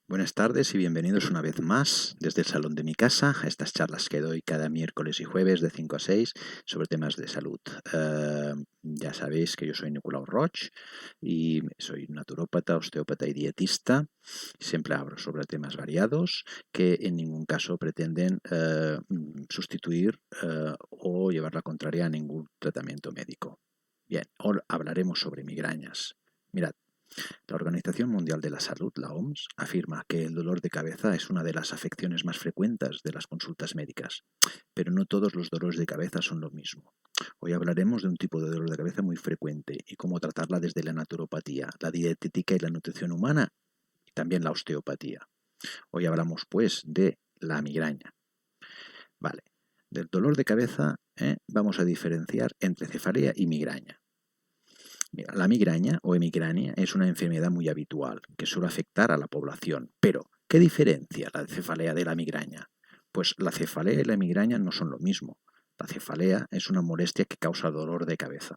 Buenas tardes y bienvenidos una vez más desde el salón de mi casa a estas charlas que doy cada miércoles y jueves de 5 a 6 sobre temas de salud. Ya sabéis que yo soy Nicolau Roig y soy naturópata, osteópata y dietista. Siempre hablo sobre temas variados que en ningún caso pretenden sustituir o llevar la contraria a ningún tratamiento médico. Bien, hoy hablaremos sobre migrañas. Mirad, la Organización Mundial de la Salud, la OMS, afirma que el dolor de cabeza es una de las afecciones más frecuentes de las consultas médicas, pero no todos los dolores de cabeza son lo mismo. Hoy hablaremos de un tipo de dolor de cabeza muy frecuente y cómo tratarla desde la naturopatía, la dietética y la nutrición humana y también la osteopatía. Hoy hablamos pues de la migraña. Vale, del dolor de cabeza vamos a diferenciar entre cefalea y migraña. La migraña o hemigraña es una enfermedad muy habitual que suele afectar a la población. Pero, ¿qué diferencia la cefalea de la migraña? Pues la cefalea y la migraña no son lo mismo. La cefalea es una molestia que causa dolor de cabeza.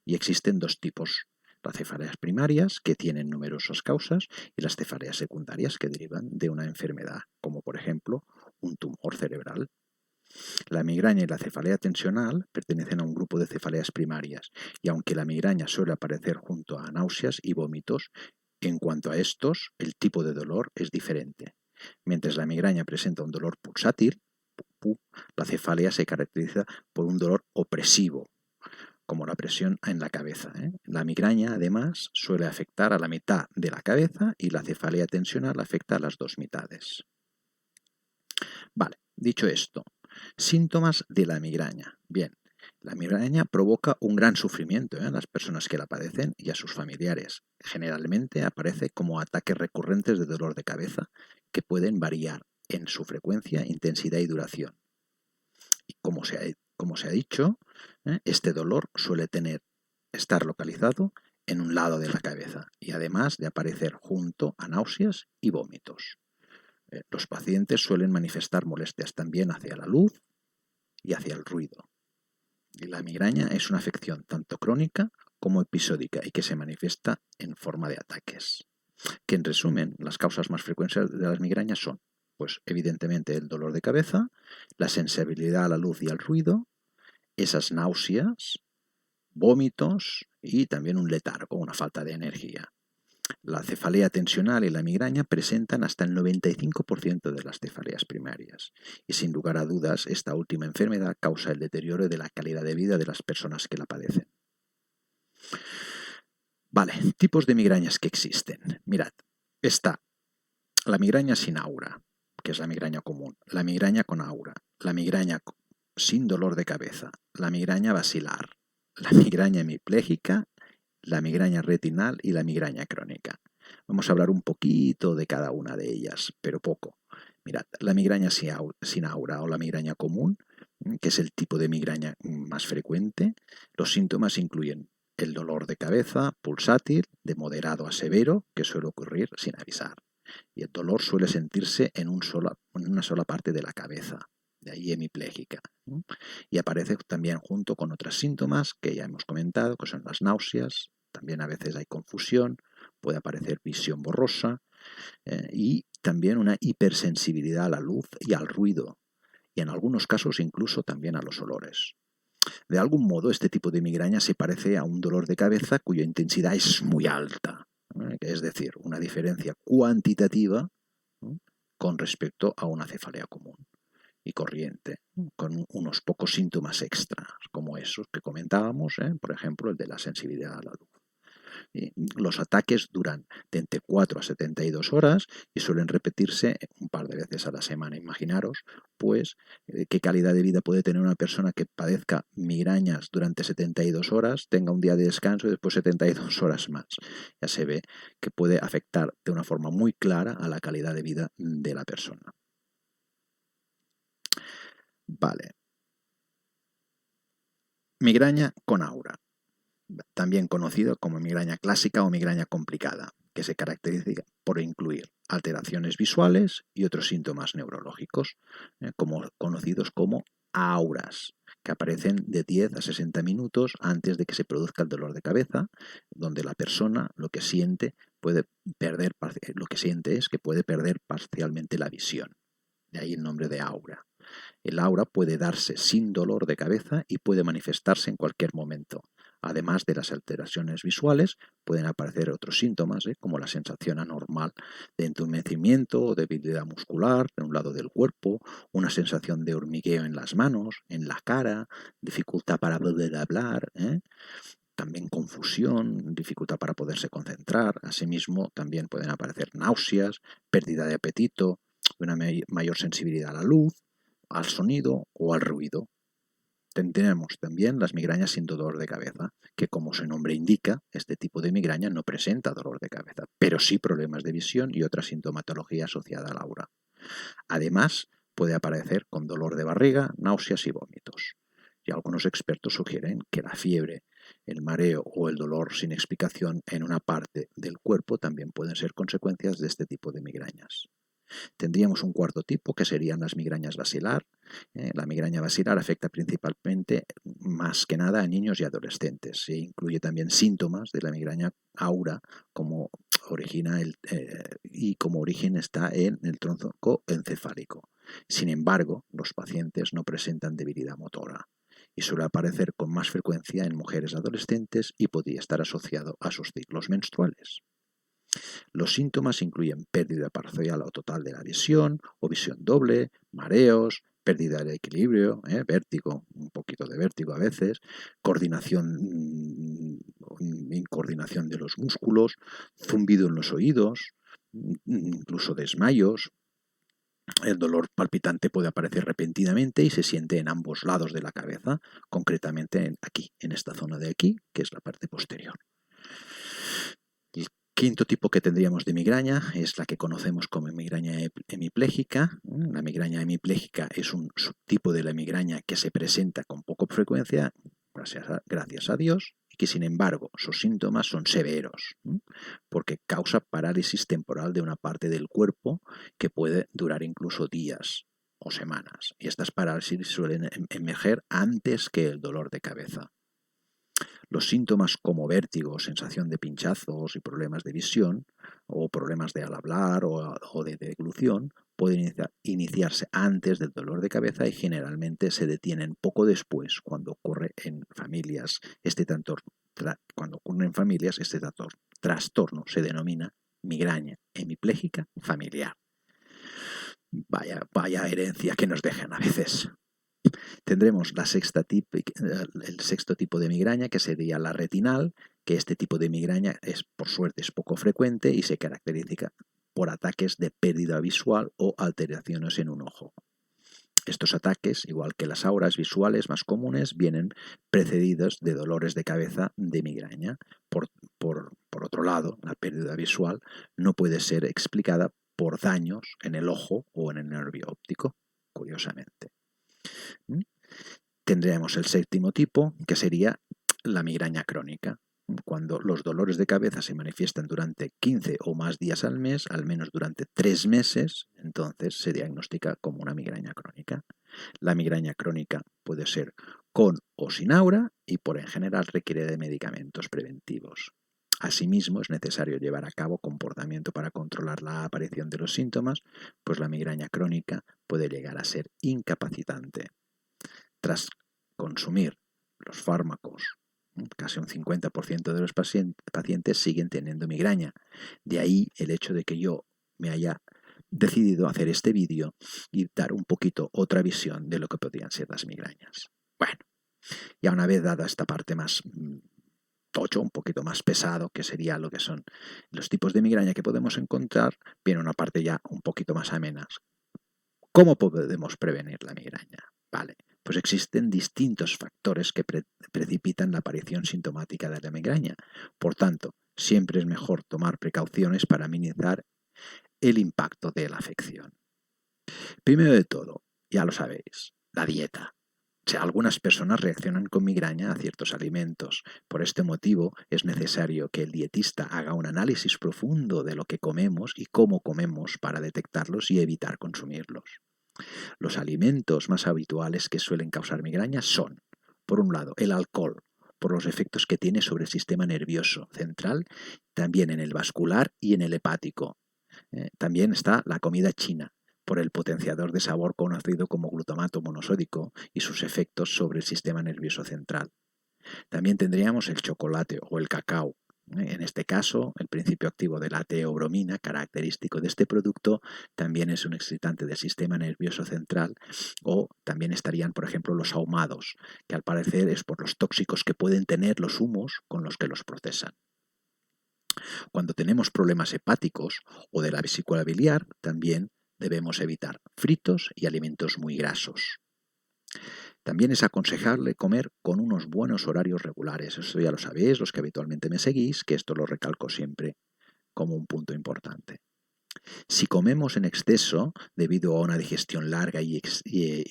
Y existen dos tipos. Las cefaleas primarias, que tienen numerosas causas, y las cefaleas secundarias, que derivan de una enfermedad, como por ejemplo un tumor cerebral. La migraña y la cefalea tensional pertenecen a un grupo de cefaleas primarias, y aunque la migraña suele aparecer junto a náuseas y vómitos, en cuanto a estos, el tipo de dolor es diferente. Mientras la migraña presenta un dolor pulsátil, la cefalea se caracteriza por un dolor opresivo, como la presión en la cabeza. La migraña, además, suele afectar a la mitad de la cabeza y la cefalea tensional afecta a las dos mitades. Vale, dicho esto, síntomas de la migraña. Bien, la migraña provoca un gran sufrimiento a las personas que la padecen y a sus familiares. Generalmente aparece como ataques recurrentes de dolor de cabeza que pueden variar en su frecuencia, intensidad y duración. Y como se ha dicho, este dolor suele estar localizado en un lado de la cabeza y además de aparecer junto a náuseas y vómitos. Los pacientes suelen manifestar molestias también hacia la luz y hacia el ruido. Y la migraña es una afección tanto crónica como episódica y que se manifiesta en forma de ataques. Que en resumen, las causas más frecuentes de las migrañas son, pues evidentemente el dolor de cabeza, la sensibilidad a la luz y al ruido, esas náuseas, vómitos y también un letargo, una falta de energía. La cefalea tensional y la migraña presentan hasta el 95% de las cefaleas primarias y sin lugar a dudas esta última enfermedad causa el deterioro de la calidad de vida de las personas que la padecen. Vale, tipos de migrañas que existen. Mirad, está la migraña sin aura, que es la migraña común, la migraña con aura, la migraña sin dolor de cabeza, la migraña basilar, la migraña hemipléjica, la migraña retinal y la migraña crónica. Vamos a hablar un poquito de cada una de ellas, pero poco. Mirad, la migraña sin aura o la migraña común, que es el tipo de migraña más frecuente, los síntomas incluyen el dolor de cabeza pulsátil, de moderado a severo, que suele ocurrir sin avisar. Y el dolor suele sentirse en una sola parte de la cabeza, de ahí hemipléjica. Y aparece también junto con otros síntomas que ya hemos comentado, que son las náuseas, también a veces hay confusión, puede aparecer visión borrosa y también una hipersensibilidad a la luz y al ruido, y en algunos casos incluso también a los olores. De algún modo, este tipo de migraña se parece a un dolor de cabeza cuya intensidad es muy alta, es decir, una diferencia cuantitativa con respecto a una cefalea común y corriente, con unos pocos síntomas extras, como esos que comentábamos, por ejemplo, el de la sensibilidad a la luz. Los ataques duran de entre 4 a 72 horas y suelen repetirse un par de veces a la semana. Imaginaros, pues, qué calidad de vida puede tener una persona que padezca migrañas durante 72 horas, tenga un día de descanso y después 72 horas más. Ya se ve que puede afectar de una forma muy clara a la calidad de vida de la persona. Vale. Migraña con aura, también conocido como migraña clásica o migraña complicada, que se caracteriza por incluir alteraciones visuales y otros síntomas neurológicos, conocidos como auras, que aparecen de 10 a 60 minutos antes de que se produzca el dolor de cabeza, donde la persona lo que siente puede perder, lo que siente es que puede perder parcialmente la visión. De ahí el nombre de aura. El aura puede darse sin dolor de cabeza y puede manifestarse en cualquier momento. Además de las alteraciones visuales, pueden aparecer otros síntomas, como la sensación anormal de entumecimiento o debilidad muscular en un lado del cuerpo, una sensación de hormigueo en las manos, en la cara, dificultad para poder hablar, también confusión, dificultad para poderse concentrar. Asimismo, también pueden aparecer náuseas, pérdida de apetito, una mayor sensibilidad a la luz, al sonido o al ruido. Tenemos también las migrañas sin dolor de cabeza, que como su nombre indica, este tipo de migraña no presenta dolor de cabeza, pero sí problemas de visión y otra sintomatología asociada al aura. Además, puede aparecer con dolor de barriga, náuseas y vómitos. Y algunos expertos sugieren que la fiebre, el mareo o el dolor sin explicación en una parte del cuerpo también pueden ser consecuencias de este tipo de migrañas. Tendríamos un cuarto tipo, que serían las migrañas basilar. La migraña basilar afecta principalmente, más que nada, a niños y adolescentes. Se incluye también síntomas de la migraña aura, como como origen está en el tronco encefálico. Sin embargo, los pacientes no presentan debilidad motora y suele aparecer con más frecuencia en mujeres adolescentes y podría estar asociado a sus ciclos menstruales. Los síntomas incluyen pérdida parcial o total de la visión o visión doble, mareos, pérdida de equilibrio, vértigo, un poquito de vértigo a veces, incoordinación de los músculos, zumbido en los oídos, incluso desmayos. El dolor palpitante puede aparecer repentinamente y se siente en ambos lados de la cabeza, concretamente aquí, en esta zona de aquí, que es la parte posterior. El quinto tipo que tendríamos de migraña es la que conocemos como migraña hemipléjica. La migraña hemipléjica es un subtipo de la migraña que se presenta con poca frecuencia, gracias a Dios, y que sin embargo sus síntomas son severos, porque causa parálisis temporal de una parte del cuerpo que puede durar incluso días o semanas. Y estas parálisis suelen emerger antes que el dolor de cabeza. Los síntomas como vértigo, sensación de pinchazos y problemas de visión, o problemas de al hablar o de deglución, pueden iniciarse antes del dolor de cabeza y generalmente se detienen poco después cuando ocurre en familias. Cuando ocurre en familias, este trastorno se denomina migraña hemipléjica familiar. Vaya herencia que nos dejan a veces. Tendremos el sexto tipo de migraña, que sería la retinal, que este tipo de migraña por suerte es poco frecuente y se caracteriza por ataques de pérdida visual o alteraciones en un ojo. Estos ataques, igual que las auras visuales más comunes, vienen precedidos de dolores de cabeza de migraña. Por otro lado, la pérdida visual no puede ser explicada por daños en el ojo o en el nervio óptico, curiosamente. Tendríamos el séptimo tipo, que sería la migraña crónica. Cuando los dolores de cabeza se manifiestan durante 15 o más días al mes, al menos durante 3 meses, entonces se diagnostica como una migraña crónica. La migraña crónica puede ser con o sin aura y por en general requiere de medicamentos preventivos. Asimismo, es necesario llevar a cabo comportamiento para controlar la aparición de los síntomas, pues la migraña crónica puede llegar a ser incapacitante. Tras consumir los fármacos, casi un 50% de los pacientes siguen teniendo migraña. De ahí el hecho de que yo me haya decidido hacer este vídeo y dar un poquito otra visión de lo que podrían ser las migrañas. Bueno, ya una vez dada esta parte más tocho, un poquito más pesado, que sería lo que son los tipos de migraña que podemos encontrar, viene una parte ya un poquito más amena. ¿Cómo podemos prevenir la migraña? Vale, pues existen distintos factores que precipitan la aparición sintomática de la migraña. Por tanto, siempre es mejor tomar precauciones para minimizar el impacto de la afección. Primero de todo, ya lo sabéis, la dieta. Algunas personas reaccionan con migraña a ciertos alimentos. Por este motivo, es necesario que el dietista haga un análisis profundo de lo que comemos y cómo comemos para detectarlos y evitar consumirlos. Los alimentos más habituales que suelen causar migraña son, por un lado, el alcohol, por los efectos que tiene sobre el sistema nervioso central, también en el vascular y en el hepático. También está la comida china, por el potenciador de sabor conocido como glutamato monosódico y sus efectos sobre el sistema nervioso central. También tendríamos el chocolate o el cacao. En este caso, el principio activo de la teobromina, característico de este producto, también es un excitante del sistema nervioso central, o también estarían, por ejemplo, los ahumados, que al parecer es por los tóxicos que pueden tener los humos con los que los procesan. Cuando tenemos problemas hepáticos o de la vesícula biliar, también debemos evitar fritos y alimentos muy grasos. También es aconsejable comer con unos buenos horarios regulares. Esto ya lo sabéis, los que habitualmente me seguís, que esto lo recalco siempre como un punto importante. Si comemos en exceso, debido a una digestión larga y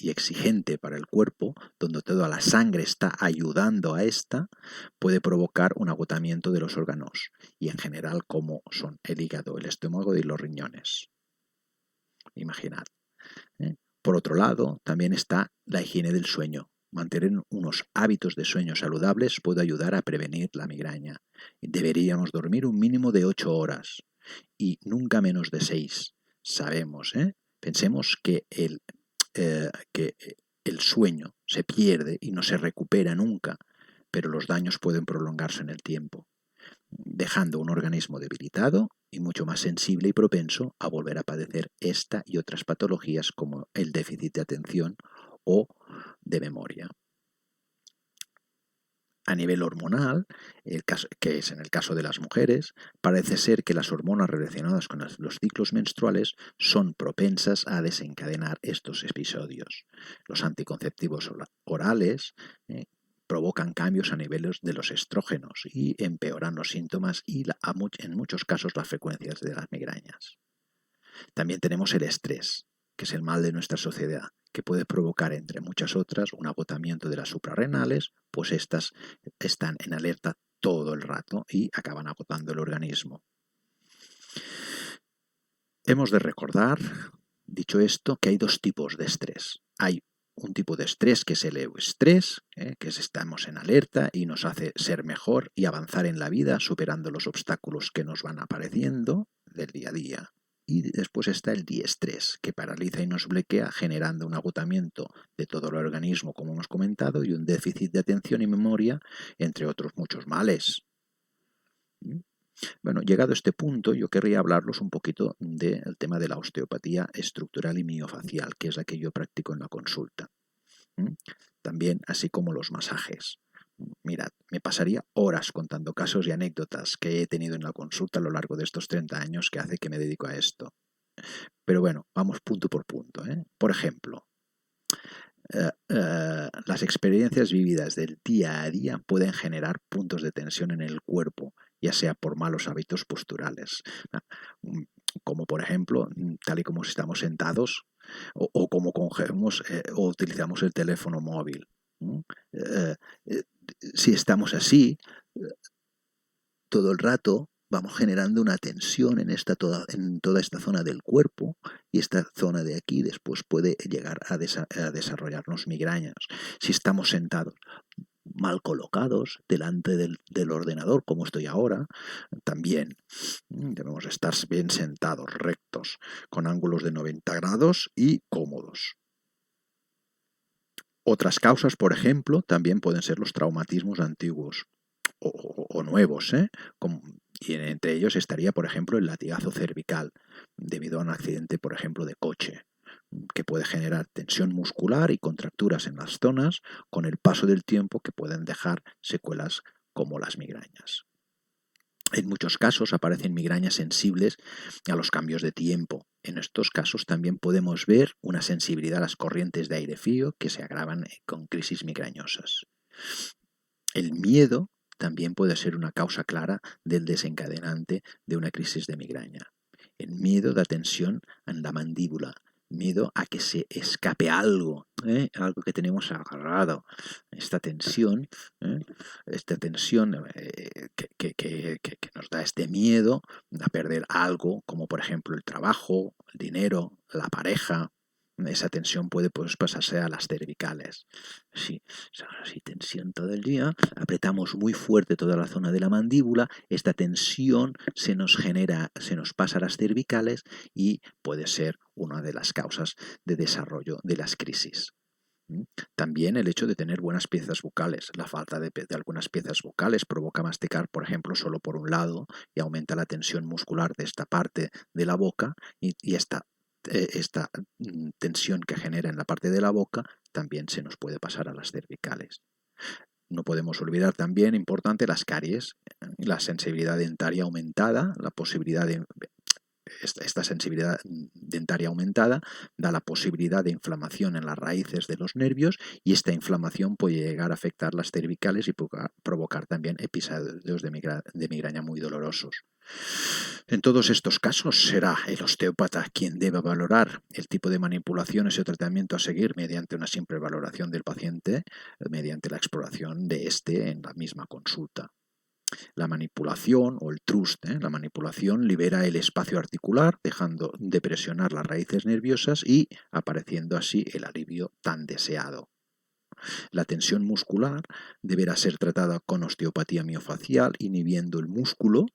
exigente para el cuerpo, donde toda la sangre está ayudando a esta, puede provocar un agotamiento de los órganos, y en general como son el hígado, el estómago y los riñones. Imaginad. Por otro lado, también está la higiene del sueño. Mantener unos hábitos de sueño saludables puede ayudar a prevenir la migraña. Deberíamos dormir un mínimo de 8 horas y nunca menos de 6. Sabemos, pensemos que el sueño se pierde y no se recupera nunca, pero los daños pueden prolongarse en el tiempo, dejando un organismo debilitado y mucho más sensible y propenso a volver a padecer esta y otras patologías como el déficit de atención o de memoria. A nivel hormonal, que es en el caso de las mujeres, parece ser que las hormonas relacionadas con los ciclos menstruales son propensas a desencadenar estos episodios. Los anticonceptivos orales provocan cambios a niveles de los estrógenos y empeoran los síntomas y en muchos casos las frecuencias de las migrañas. También tenemos el estrés, que es el mal de nuestra sociedad, que puede provocar, entre muchas otras, un agotamiento de las suprarrenales, pues estas están en alerta todo el rato y acaban agotando el organismo. Hemos de recordar, dicho esto, que hay dos tipos de estrés. Hay un tipo de estrés que es el euestrés, que estamos en alerta y nos hace ser mejor y avanzar en la vida superando los obstáculos que nos van apareciendo del día a día. Y después está el diestrés, que paraliza y nos bloquea, generando un agotamiento de todo el organismo, como hemos comentado, y un déficit de atención y memoria, entre otros muchos males. Bueno, llegado a este punto, yo querría hablaros un poquito del tema de la osteopatía estructural y miofacial, que es la que yo practico en la consulta. También, así como los masajes. Mirad, me pasaría horas contando casos y anécdotas que he tenido en la consulta a lo largo de estos 30 años que hace que me dedico a esto. Pero bueno, vamos punto por punto. Por ejemplo, las experiencias vividas del día a día pueden generar puntos de tensión en el cuerpo, ya sea por malos hábitos posturales, como por ejemplo, tal y como si estamos sentados o como cogemos o utilizamos el teléfono móvil. Si estamos así, todo el rato vamos generando una tensión en toda esta zona del cuerpo, y esta zona de aquí después puede llegar a desarrollarnos migrañas. Si estamos sentados mal colocados delante del ordenador, como estoy ahora, también debemos estar bien sentados, rectos, con ángulos de 90 grados y cómodos. Otras causas, por ejemplo, también pueden ser los traumatismos antiguos o nuevos, y entre ellos estaría, por ejemplo, el latigazo cervical, debido a un accidente, por ejemplo, de coche, que puede generar tensión muscular y contracturas en las zonas con el paso del tiempo, que pueden dejar secuelas como las migrañas. En muchos casos aparecen migrañas sensibles a los cambios de tiempo. En estos casos también podemos ver una sensibilidad a las corrientes de aire frío que se agravan con crisis migrañosas. El miedo también puede ser una causa clara del desencadenante de una crisis de migraña. El miedo da tensión en la mandíbula, miedo a que se escape algo, algo que tenemos agarrado. Esta tensión que nos da este miedo a perder algo, como por ejemplo el trabajo, el dinero, la pareja, esa tensión puede pues, pasarse a las cervicales. Si tensión todo el día, apretamos muy fuerte toda la zona de la mandíbula, esta tensión se nos pasa a las cervicales y puede ser una de las causas de desarrollo de las crisis. También el hecho de tener buenas piezas bucales. La falta de algunas piezas bucales provoca masticar, por ejemplo, solo por un lado y aumenta la tensión muscular de esta parte de la boca y esta tensión que genera en la parte de la boca también se nos puede pasar a las cervicales. No podemos olvidar también, importante, las caries, la sensibilidad dentaria aumentada, la posibilidad de esta sensibilidad dentaria aumentada da la posibilidad de inflamación en las raíces de los nervios y esta inflamación puede llegar a afectar las cervicales y provocar también episodios de migraña muy dolorosos. En todos estos casos será el osteópata quien deba valorar el tipo de manipulaciones y tratamiento a seguir mediante una simple valoración del paciente, mediante la exploración de este en la misma consulta. La manipulación o el thrust, la manipulación libera el espacio articular, dejando de presionar las raíces nerviosas y apareciendo así el alivio tan deseado. La tensión muscular deberá ser tratada con osteopatía miofacial, inhibiendo el músculo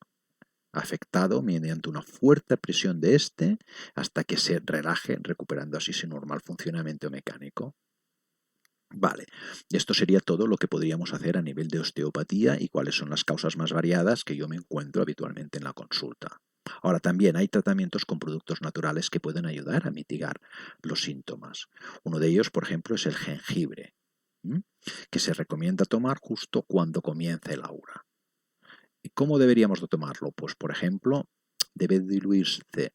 afectado mediante una fuerte presión de este hasta que se relaje, recuperando así su normal funcionamiento mecánico. Vale, esto sería todo lo que podríamos hacer a nivel de osteopatía y cuáles son las causas más variadas que yo me encuentro habitualmente en la consulta. Ahora también hay tratamientos con productos naturales que pueden ayudar a mitigar los síntomas. Uno de ellos, por ejemplo, es el jengibre, que se recomienda tomar justo cuando comienza el aura. ¿Y cómo deberíamos de tomarlo? Pues, por ejemplo, debe diluirse,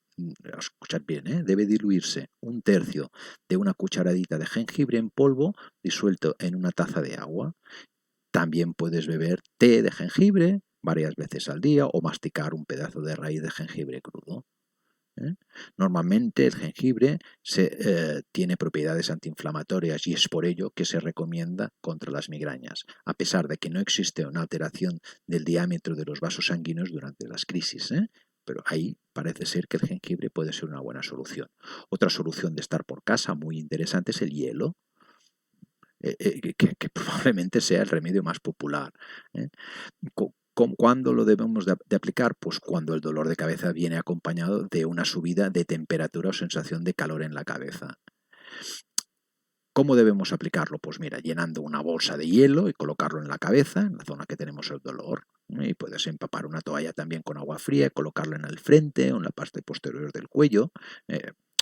escuchad bien, debe diluirse 1/3 de una cucharadita de jengibre en polvo disuelto en una taza de agua. También puedes beber té de jengibre varias veces al día o masticar un pedazo de raíz de jengibre crudo. Normalmente el jengibre tiene propiedades antiinflamatorias y es por ello que se recomienda contra las migrañas, a pesar de que no existe una alteración del diámetro de los vasos sanguíneos durante las crisis. Pero ahí parece ser que el jengibre puede ser una buena solución. Otra solución de estar por casa muy interesante es el hielo, que probablemente sea el remedio más popular. ¿Cuándo lo debemos de aplicar? Pues cuando el dolor de cabeza viene acompañado de una subida de temperatura o sensación de calor en la cabeza. ¿Cómo debemos aplicarlo? Pues mira, llenando una bolsa de hielo y colocarlo en la cabeza, en la zona que tenemos el dolor. Y puedes empapar una toalla también con agua fría, colocarla en el frente o en la parte posterior del cuello.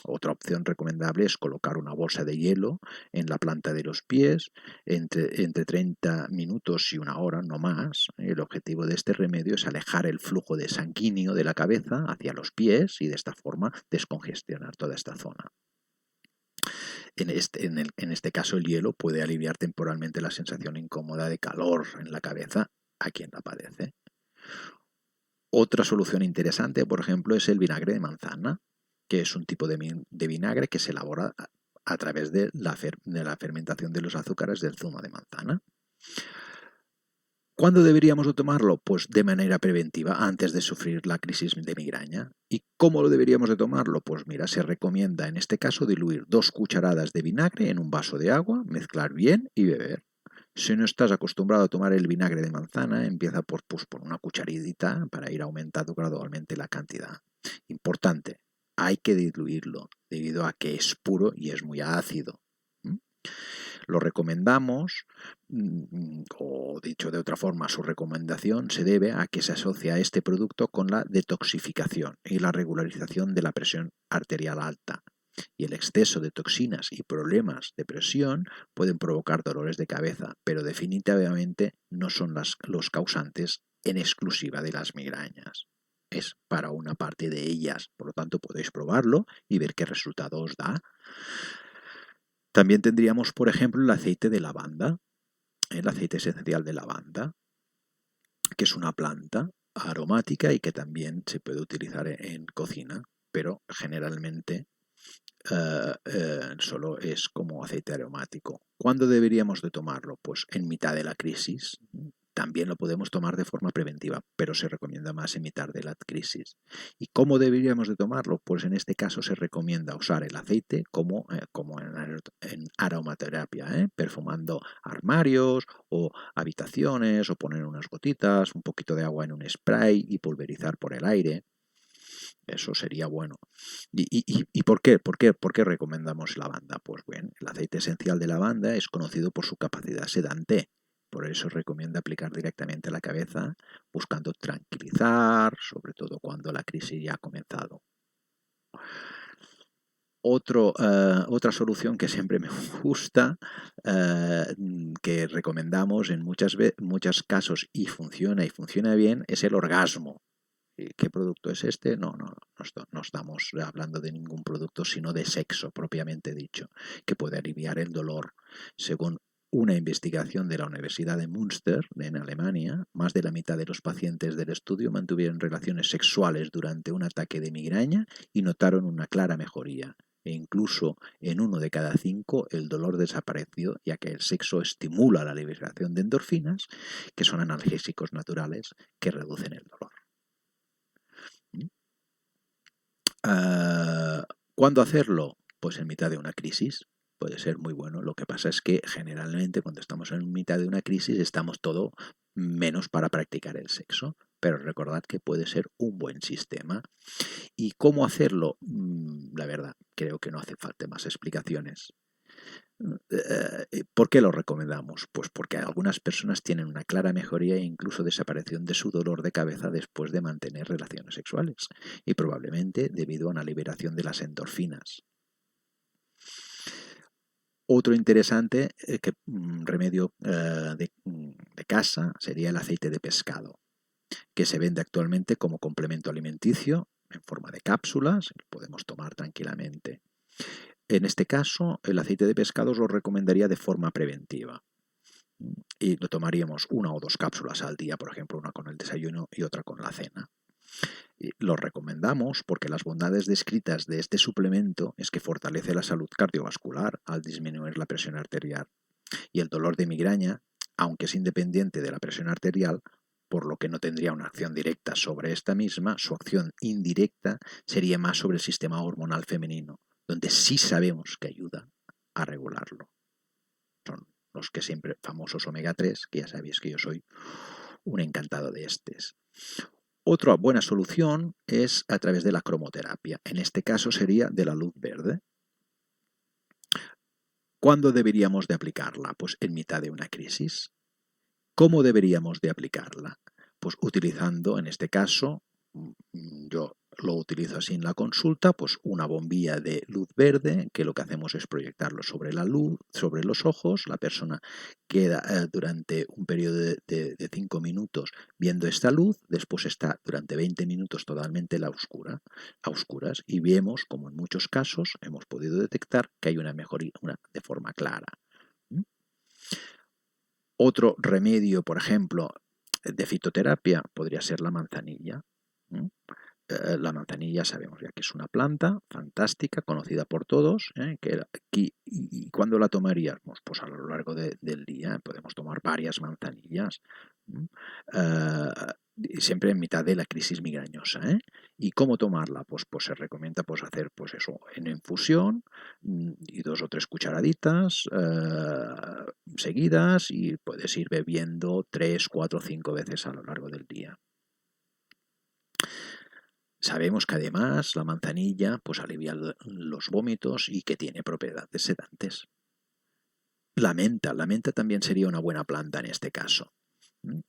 Otra opción recomendable es colocar una bolsa de hielo en la planta de los pies entre 30 minutos y 1 hora, no más. El objetivo de este remedio es alejar el flujo de sanguíneo de la cabeza hacia los pies y de esta forma descongestionar toda esta zona. En este caso, el hielo puede aliviar temporalmente la sensación incómoda de calor en la cabeza a quien la padece. Otra solución interesante, por ejemplo, es el vinagre de manzana, que es un tipo de vinagre que se elabora a través de la fermentación de los azúcares del zumo de manzana. ¿Cuándo deberíamos de tomarlo? Pues de manera preventiva, antes de sufrir la crisis de migraña. ¿Y cómo lo deberíamos de tomarlo? Pues mira, se recomienda en este caso diluir 2 cucharadas de vinagre en un vaso de agua, mezclar bien y beber. Si no estás acostumbrado a tomar el vinagre de manzana, empieza por una cucharadita para ir aumentando gradualmente la cantidad. Importante, hay que diluirlo debido a que es puro y es muy ácido. Lo recomendamos, o dicho de otra forma, su recomendación se debe a que se asocia a este producto con la detoxificación y la regularización de la presión arterial alta. Y el exceso de toxinas y problemas de presión pueden provocar dolores de cabeza, pero definitivamente no son los causantes en exclusiva de las migrañas. Es para una parte de ellas, por lo tanto podéis probarlo y ver qué resultado os da. También tendríamos, por ejemplo, el aceite de lavanda, el aceite esencial de lavanda, que es una planta aromática y que también se puede utilizar en cocina, pero generalmente solo es como aceite aromático. ¿Cuándo deberíamos de tomarlo? Pues en mitad de la crisis, también lo podemos tomar de forma preventiva, pero se recomienda más en mitad de la crisis. ¿Y cómo deberíamos de tomarlo? Pues en este caso se recomienda usar el aceite como en aromaterapia, perfumando armarios o habitaciones, o poner unas gotitas, un poquito de agua en un spray y pulverizar por el aire. Eso sería bueno. ¿Y por qué? ¿Por qué recomendamos lavanda? Pues bien, el aceite esencial de lavanda es conocido por su capacidad sedante. Por eso recomienda aplicar directamente a la cabeza, buscando tranquilizar, sobre todo cuando la crisis ya ha comenzado. Otra solución que siempre me gusta, que recomendamos en muchos casos y funciona bien, es el orgasmo. ¿Qué producto es este? No estamos hablando de ningún producto, sino de sexo propiamente dicho, que puede aliviar el dolor. Según una investigación de la Universidad de Münster, en Alemania, más de la mitad de los pacientes del estudio mantuvieron relaciones sexuales durante un ataque de migraña y notaron una clara mejoría. E incluso en 1 de cada 5 el dolor desapareció, ya que el sexo estimula la liberación de endorfinas, que son analgésicos naturales que reducen el dolor. ¿Cuándo hacerlo? Pues en mitad de una crisis. Puede ser muy bueno. Lo que pasa es que generalmente cuando estamos en mitad de una crisis estamos todo menos para practicar el sexo. Pero recordad que puede ser un buen sistema. ¿Y cómo hacerlo? La verdad, creo que no hace falta más explicaciones. ¿Por qué lo recomendamos? Pues porque algunas personas tienen una clara mejoría e incluso desaparición de su dolor de cabeza después de mantener relaciones sexuales, y probablemente debido a una liberación de las endorfinas. Otro interesante remedio de casa sería el aceite de pescado, que se vende actualmente como complemento alimenticio en forma de cápsulas, lo podemos tomar tranquilamente. En este caso, el aceite de pescado os lo recomendaría de forma preventiva. Y lo tomaríamos 1 o 2 cápsulas al día, por ejemplo, una con el desayuno y otra con la cena. Y lo recomendamos porque las bondades descritas de este suplemento es que fortalece la salud cardiovascular al disminuir la presión arterial. Y el dolor de migraña, aunque es independiente de la presión arterial, por lo que no tendría una acción directa sobre esta misma, su acción indirecta sería más sobre el sistema hormonal femenino, donde sí sabemos que ayuda a regularlo. Son los que siempre famosos omega 3, que ya sabéis que yo soy un encantado de estos. Otra buena solución es a través de la cromoterapia. En este caso sería de la luz verde. ¿Cuándo deberíamos de aplicarla? Pues en mitad de una crisis. ¿Cómo deberíamos de aplicarla? Pues utilizando, en este caso, yo lo utilizo así en la consulta, pues una bombilla de luz verde, que lo que hacemos es proyectarlo sobre la luz, sobre los ojos. La persona queda durante un periodo de 5 minutos viendo esta luz, después está durante 20 minutos totalmente a oscuras, y vemos como en muchos casos hemos podido detectar que hay una mejoría de forma clara. Otro remedio, por ejemplo, de fitoterapia podría ser la manzanilla. La manzanilla sabemos ya que es una planta fantástica, conocida por todos, y ¿cuándo la tomaríamos? Pues a lo largo del día podemos tomar varias manzanillas, siempre en mitad de la crisis migrañosa. ¿Y cómo tomarla? Pues se recomienda hacer eso en infusión, y 2 o 3 cucharaditas seguidas, y puedes ir bebiendo 3, 4, 5 veces a lo largo del día. Sabemos que además la manzanilla alivia los vómitos y que tiene propiedades sedantes. La menta también sería una buena planta en este caso.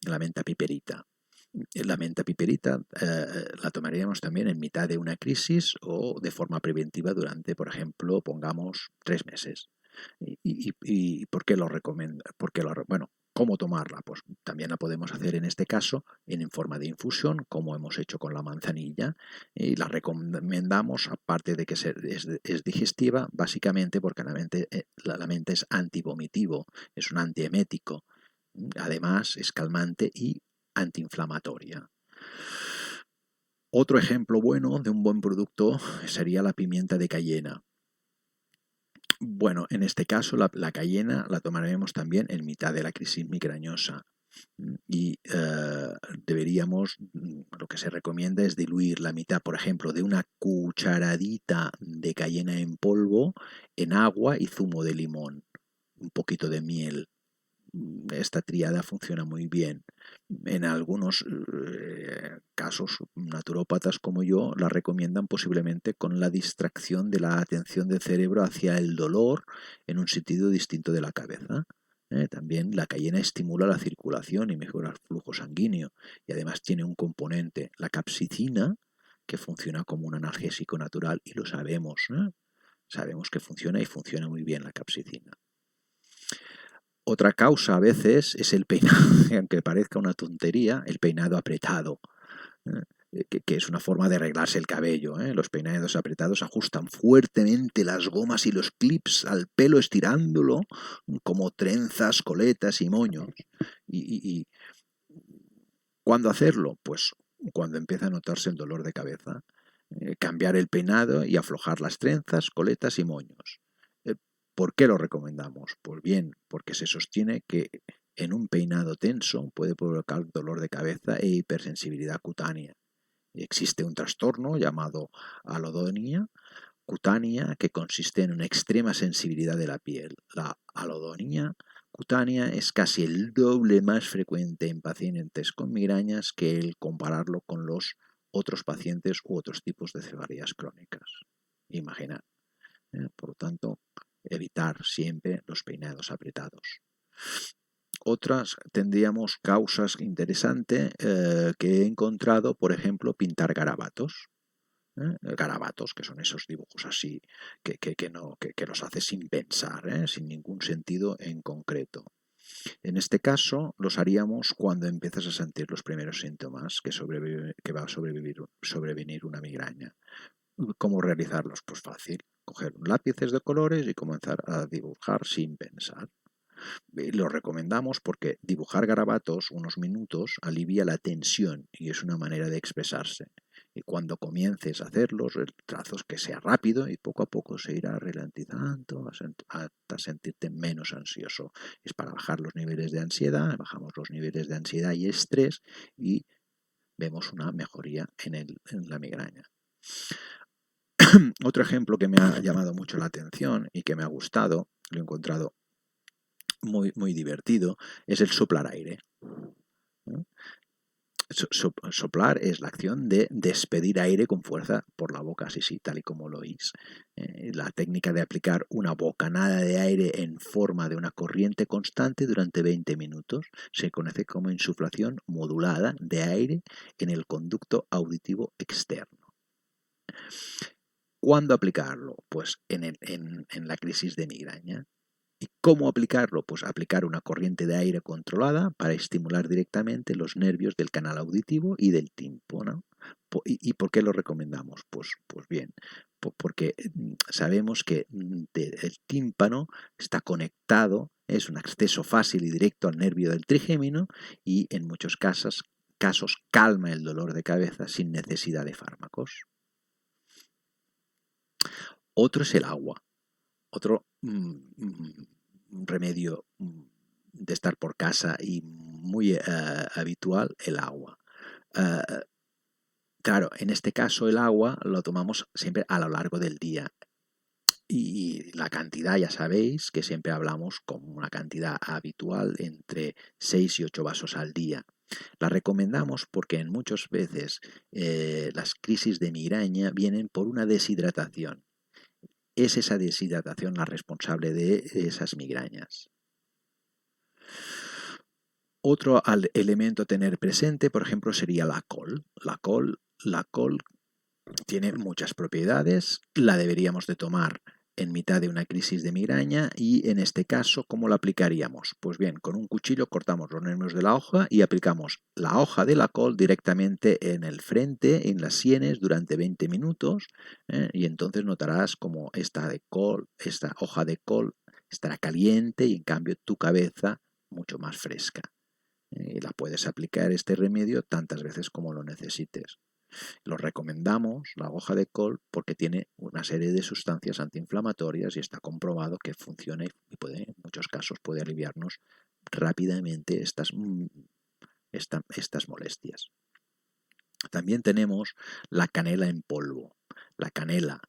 La menta piperita. La menta piperita la tomaríamos también en mitad de una crisis o de forma preventiva durante, por ejemplo, pongamos 3 meses. ¿Y por qué lo recomiendo? Bueno, ¿cómo tomarla? Pues también la podemos hacer en este caso en forma de infusión, como hemos hecho con la manzanilla, y la recomendamos, aparte de que es digestiva, básicamente porque la menta es antivomitivo, es un antiemético, además es calmante y antiinflamatoria. Otro ejemplo bueno de un buen producto sería la pimienta de cayena. Bueno, en este caso la cayena la tomaremos también en mitad de la crisis migrañosa. Y deberíamos, lo que se recomienda es diluir la mitad, por ejemplo, de una cucharadita de cayena en polvo en agua y zumo de limón, un poquito de miel. Esta triada funciona muy bien. En algunos casos naturópatas como yo la recomiendan posiblemente con la distracción de la atención del cerebro hacia el dolor en un sentido distinto de la cabeza. También la cayena estimula la circulación y mejora el flujo sanguíneo y además tiene un componente, la capsicina, que funciona como un analgésico natural y lo sabemos. Sabemos que funciona y funciona muy bien la capsicina. Otra causa a veces es el peinado, aunque parezca una tontería, el peinado apretado, que es una forma de arreglarse el cabello. Los peinados apretados ajustan fuertemente las gomas y los clips al pelo estirándolo como trenzas, coletas y moños. Y ¿cuándo hacerlo? Pues cuando empieza a notarse el dolor de cabeza. Cambiar el peinado y aflojar las trenzas, coletas y moños. ¿Por qué lo recomendamos? Pues bien, porque se sostiene que en un peinado tenso puede provocar dolor de cabeza e hipersensibilidad cutánea. Existe un trastorno llamado alodonia cutánea que consiste en una extrema sensibilidad de la piel. La alodonia cutánea es casi el doble más frecuente en pacientes con migrañas que el compararlo con los otros pacientes u otros tipos de cefalías crónicas. Imaginar. Por lo tanto, evitar siempre los peinados apretados. Otras tendríamos causas interesantes que he encontrado, por ejemplo, pintar garabatos. Garabatos, que son esos dibujos así que los haces sin pensar, sin ningún sentido en concreto. En este caso, los haríamos cuando empiezas a sentir los primeros síntomas que va a sobrevenir una migraña. ¿Cómo realizarlos? Pues fácil, coger lápices de colores y comenzar a dibujar sin pensar. Lo recomendamos porque dibujar garabatos unos minutos alivia la tensión y es una manera de expresarse. Y cuando comiences a hacerlos, el trazo es que sea rápido y poco a poco se irá ralentizando hasta sentirte menos ansioso. Es para bajar los niveles de ansiedad, bajamos los niveles de ansiedad y estrés y vemos una mejoría en la migraña. Otro ejemplo que me ha llamado mucho la atención y que me ha gustado, lo he encontrado muy, muy divertido, es el soplar aire. Soplar es la acción de despedir aire con fuerza por la boca, sí, tal y como lo oís. La técnica de aplicar una bocanada de aire en forma de una corriente constante durante 20 minutos se conoce como insuflación modulada de aire en el conducto auditivo externo. ¿Cuándo aplicarlo? Pues en la crisis de migraña. ¿Y cómo aplicarlo? Pues aplicar una corriente de aire controlada para estimular directamente los nervios del canal auditivo y del tímpano. ¿Y por qué lo recomendamos? Pues bien, porque sabemos que el tímpano está conectado, es un acceso fácil y directo al nervio del trigémino y en muchos casos calma el dolor de cabeza sin necesidad de fármacos. Otro es el agua. Otro remedio de estar por casa y muy habitual, el agua. Claro, en este caso el agua lo tomamos siempre a lo largo del día. Y la cantidad, ya sabéis que siempre hablamos con una cantidad habitual entre 6 y 8 vasos al día. La recomendamos porque en muchas veces las crisis de migraña vienen por una deshidratación. Es esa deshidratación la responsable de esas migrañas. Otro elemento a tener presente, por ejemplo, sería la col. La col tiene muchas propiedades, la deberíamos de tomar en mitad de una crisis de migraña y en este caso, ¿cómo la aplicaríamos? Pues bien, con un cuchillo cortamos los nervios de la hoja y aplicamos la hoja de la col directamente en el frente, en las sienes, durante 20 minutos y entonces notarás como esta hoja de col estará caliente y en cambio tu cabeza mucho más fresca. La puedes aplicar este remedio tantas veces como lo necesites. Lo recomendamos, la hoja de col, porque tiene una serie de sustancias antiinflamatorias y está comprobado que funciona y en muchos casos puede aliviarnos rápidamente estas molestias. También tenemos la canela en polvo. La canela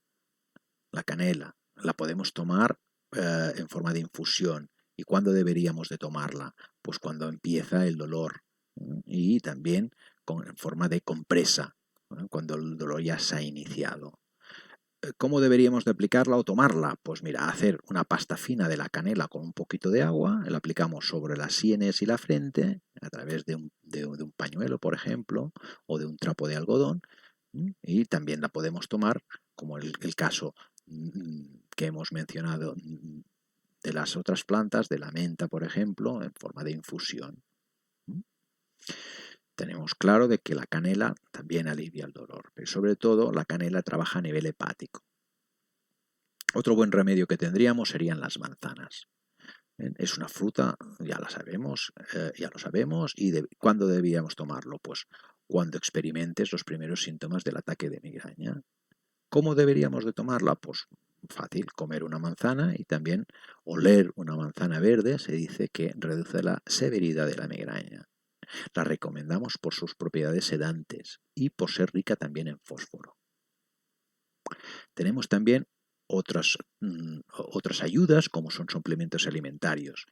la podemos tomar en forma de infusión. ¿Y cuándo deberíamos de tomarla? Pues cuando empieza el dolor, y también en forma de compresa, cuando el dolor ya se ha iniciado. ¿Cómo deberíamos de aplicarla o tomarla? Pues mira, hacer una pasta fina de la canela con un poquito de agua, la aplicamos sobre las sienes y la frente a través de un pañuelo, por ejemplo, o de un trapo de algodón, y también la podemos tomar, como el caso que hemos mencionado de las otras plantas, de la menta, por ejemplo, en forma de infusión. Tenemos claro de que la canela también alivia el dolor, pero sobre todo la canela trabaja a nivel hepático. Otro buen remedio que tendríamos serían las manzanas. Es una fruta, ya lo sabemos, ¿y cuándo deberíamos tomarlo? Pues cuando experimentes los primeros síntomas del ataque de migraña. ¿Cómo deberíamos de tomarla? Pues fácil, comer una manzana y también oler una manzana verde se dice que reduce la severidad de la migraña. La recomendamos por sus propiedades sedantes y por ser rica también en fósforo. Tenemos también otras ayudas, como son suplementos alimentarios,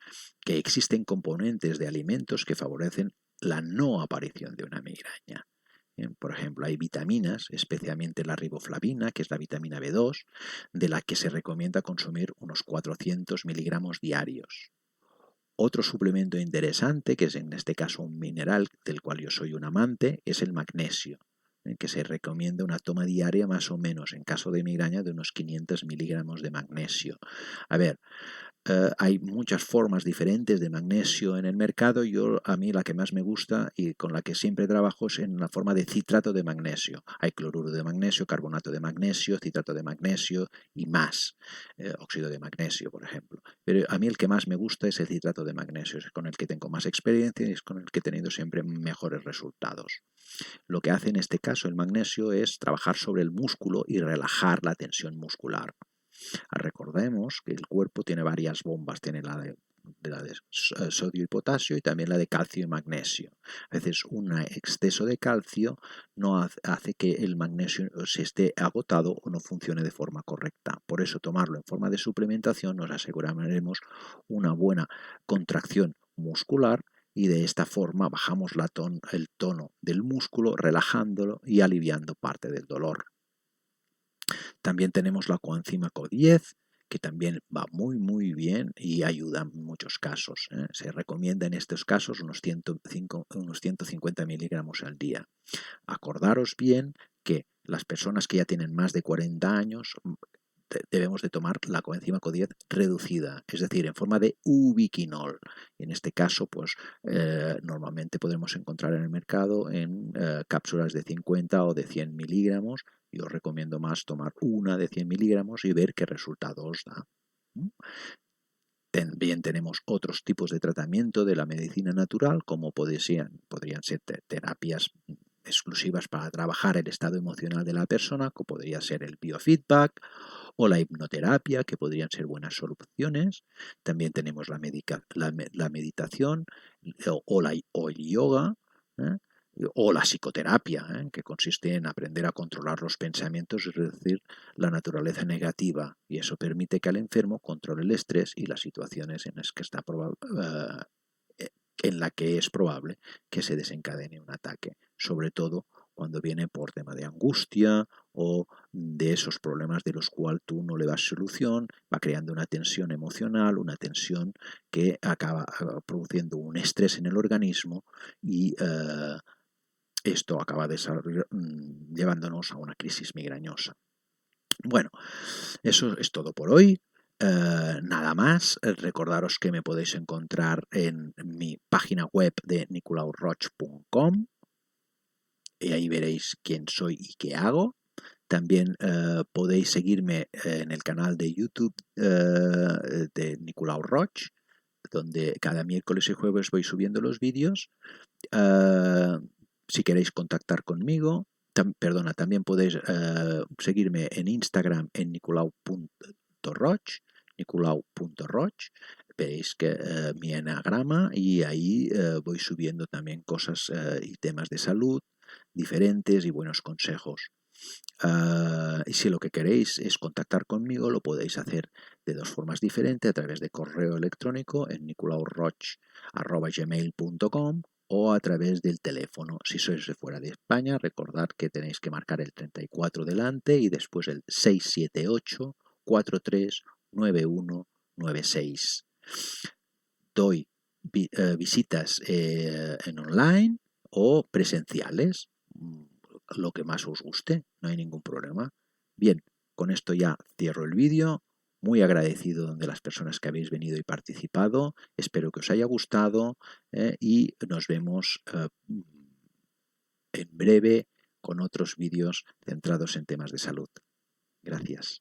que existen componentes de alimentos que favorecen la no aparición de una migraña. Por ejemplo, hay vitaminas, especialmente la riboflavina, que es la vitamina B2, de la que se recomienda consumir unos 400 miligramos diarios. Otro suplemento interesante, que es en este caso un mineral del cual yo soy un amante, es el magnesio, que se recomienda una toma diaria más o menos, en caso de migraña, de unos 500 miligramos de magnesio. A ver, hay muchas formas diferentes de magnesio en el mercado. A mí la que más me gusta y con la que siempre trabajo es en la forma de citrato de magnesio. Hay cloruro de magnesio, carbonato de magnesio, citrato de magnesio y más, óxido de magnesio, por ejemplo. Pero a mí el que más me gusta es el citrato de magnesio, es con el que tengo más experiencia y es con el que he tenido siempre mejores resultados. Lo que hace en este caso el magnesio es trabajar sobre el músculo y relajar la tensión muscular. Recordemos que el cuerpo tiene varias bombas, tiene la de sodio y potasio y también la de calcio y magnesio. A veces un exceso de calcio no hace que el magnesio se esté agotado o no funcione de forma correcta. Por eso tomarlo en forma de suplementación nos aseguraremos una buena contracción muscular y de esta forma bajamos el tono del músculo, relajándolo y aliviando parte del dolor. También tenemos la coenzima Q10, que también va muy bien y ayuda en muchos casos. Se recomienda en estos casos unos 150 miligramos al día. Acordaros bien que las personas que ya tienen más de 40 años debemos de tomar la coenzima Q10 reducida, es decir, en forma de ubiquinol. En este caso, pues normalmente podremos encontrar en el mercado en cápsulas de 50 o de 100 miligramos. Yo os recomiendo más tomar una de 100 miligramos y ver qué resultado os da. También tenemos otros tipos de tratamiento de la medicina natural, como podrían ser terapias exclusivas para trabajar el estado emocional de la persona, como podría ser el biofeedback o la hipnoterapia, que podrían ser buenas soluciones. También tenemos la meditación o el yoga, o la psicoterapia, que consiste en aprender a controlar los pensamientos y reducir la naturaleza negativa, y eso permite que el enfermo controle el estrés y las situaciones en las que en la que es probable que se desencadene un ataque, sobre todo cuando viene por tema de angustia o de esos problemas de los cuales tú no le das solución, va creando una tensión emocional, una tensión que acaba produciendo un estrés en el organismo y esto acaba llevándonos a una crisis migrañosa. Bueno, eso es todo por hoy. Nada más, recordaros que me podéis encontrar en mi página web de nicolaurroch.com y ahí veréis quién soy y qué hago. También podéis seguirme en el canal de YouTube de Nicolau Roch, donde cada miércoles y jueves voy subiendo los vídeos. Si queréis contactar conmigo, también podéis seguirme en Instagram en nicolau.roch, veréis que mi enagrama, y ahí voy subiendo también cosas y temas de salud diferentes y buenos consejos. Y si lo que queréis es contactar conmigo, lo podéis hacer de dos formas diferentes, a través de correo electrónico en nicolaurroch@gmail.com o a través del teléfono. Si sois de fuera de España, recordad que tenéis que marcar el 34 delante y después el 678 439196. Doy visitas en online o presenciales, lo que más os guste, no hay ningún problema. Bien, con esto ya cierro el vídeo. Muy agradecido de las personas que habéis venido y participado. Espero que os haya gustado y nos vemos en breve con otros vídeos centrados en temas de salud. Gracias.